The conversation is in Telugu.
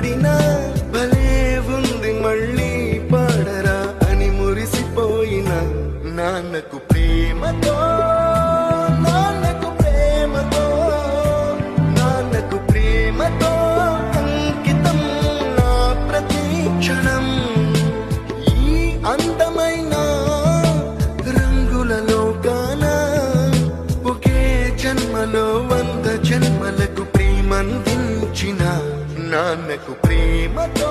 పాడినా భలే ఉంది మళ్ళీ పాడరా అని మురిసిపోయిన నాన్నకు ప్రేమతో నాన్నకు ప్రేమతో నాన్నకు ప్రేమతో అంకితం నా ప్రతి క్షణం. ఈ అందమైన రంగుల లోకాన ఒకే జన్మలో 100 జన్మలకు ప్రేమందించిన నాన్నకు ప్రేమతో